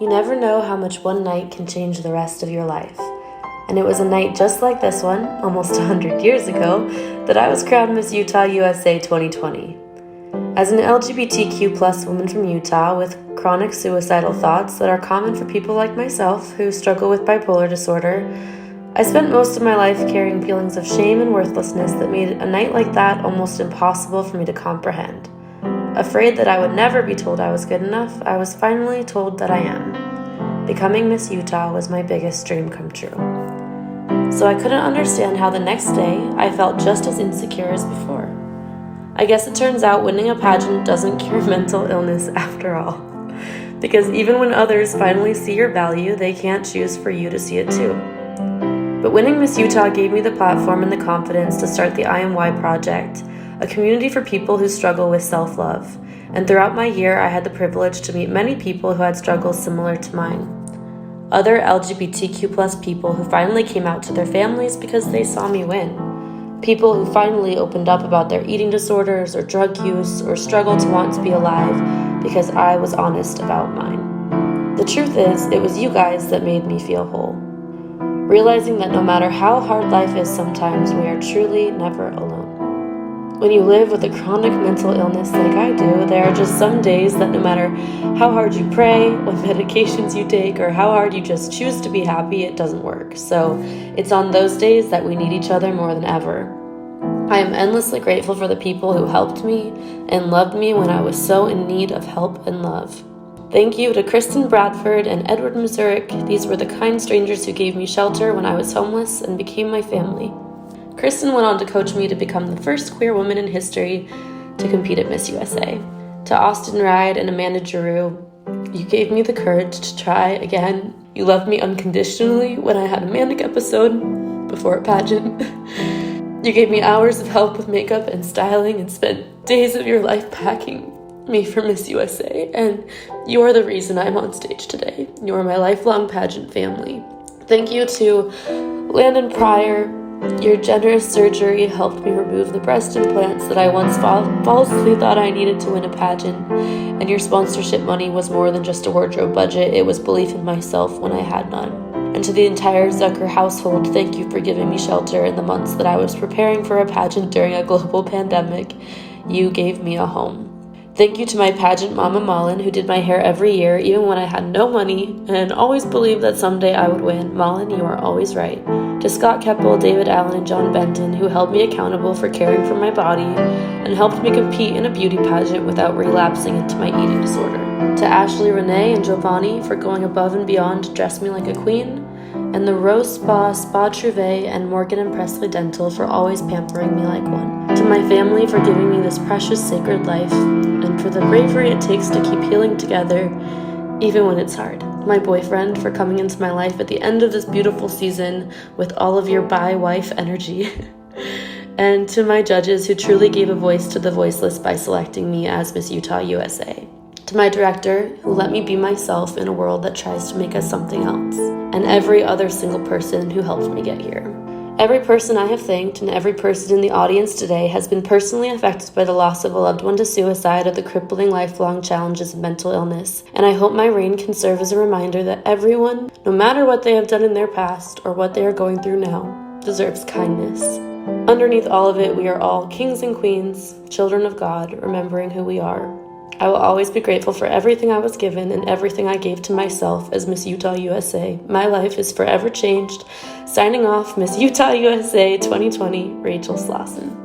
You never know how much one night can change the rest of your life. And it was a night just like this one, almost 100 years ago, that I was crowned Miss Utah USA 2020. As an LGBTQ plus woman from Utah with chronic suicidal thoughts that are common for people like myself who struggle with bipolar disorder, I spent most of my life carrying feelings of shame and worthlessness that made a night like that almost impossible for me to comprehend. Afraid that I would never be told I was good enough, I was finally told that I am. Becoming Miss Utah was my biggest dream come true. So I couldn't understand how the next day I felt just as insecure as before. I guess it turns out winning a pageant doesn't cure mental illness after all. Because even when others finally see your value, they can't choose for you to see it too. But winning Miss Utah gave me the platform and the confidence to start the I Am Why Project, a community for people who struggle with self-love. And throughout my year, I had the privilege to meet many people who had struggles similar to mine. Other LGBTQ plus people who finally came out to their families because they saw me win. People who finally opened up about their eating disorders or drug use or struggle to want to be alive because I was honest about mine. The truth is, it was you guys that made me feel whole. Realizing that no matter how hard life is sometimes, we are truly never alone. When you live with a chronic mental illness like I do, there are just some days that no matter how hard you pray, what medications you take, or how hard you just choose to be happy, it doesn't work. So it's on those days that we need each other more than ever. I am endlessly grateful for the people who helped me and loved me when I was so in need of help and love. Thank you to Kristen Bradford and Edward Mazurek. These were the kind strangers who gave me shelter when I was homeless and became my family. Kristen went on to coach me to become the first queer woman in history to compete at Miss USA. To Austin Ride and Amanda Giroux, you gave me the courage to try again. You loved me unconditionally when I had a manic episode before a pageant. You gave me hours of help with makeup and styling and spent days of your life packing me for Miss USA, and you are the reason I'm on stage today. You are my lifelong pageant family. Thank you to Landon Pryor. Your generous surgery helped me remove the breast implants that I once falsely thought I needed to win a pageant, and your sponsorship money was more than just a wardrobe budget. It was belief in myself when I had none. And to the entire Zucker household, thank you for giving me shelter in the months that I was preparing for a pageant during a global pandemic. You gave me a home. Thank you to my pageant mama Malin, who did my hair every year, even when I had no money, and always believed that someday I would win. Malin, you are always right. To Scott Keppel, David Allen, and John Benton, who held me accountable for caring for my body and helped me compete in a beauty pageant without relapsing into my eating disorder. To Ashley Renee and Giovanni for going above and beyond to dress me like a queen, and the Rose Spa, Spa Trouvé, and Morgan and Presley Dental for always pampering me like one. To my family for giving me this precious sacred life, and for the bravery it takes to keep healing together, even when it's hard. My boyfriend for coming into my life at the end of this beautiful season with all of your bi-wife energy. And to my judges who truly gave a voice to the voiceless by selecting me as Miss Utah USA. To my director, who let me be myself in a world that tries to make us something else. And every other single person who helped me get here. Every person I have thanked and every person in the audience today has been personally affected by the loss of a loved one to suicide or the crippling lifelong challenges of mental illness. And I hope my reign can serve as a reminder that everyone, no matter what they have done in their past or what they are going through now, deserves kindness. Underneath all of it, we are all kings and queens, children of God, remembering who we are. I will always be grateful for everything I was given and everything I gave to myself as Miss Utah USA. My life is forever changed. Signing off, Miss Utah USA 2020, Rachel Slawson.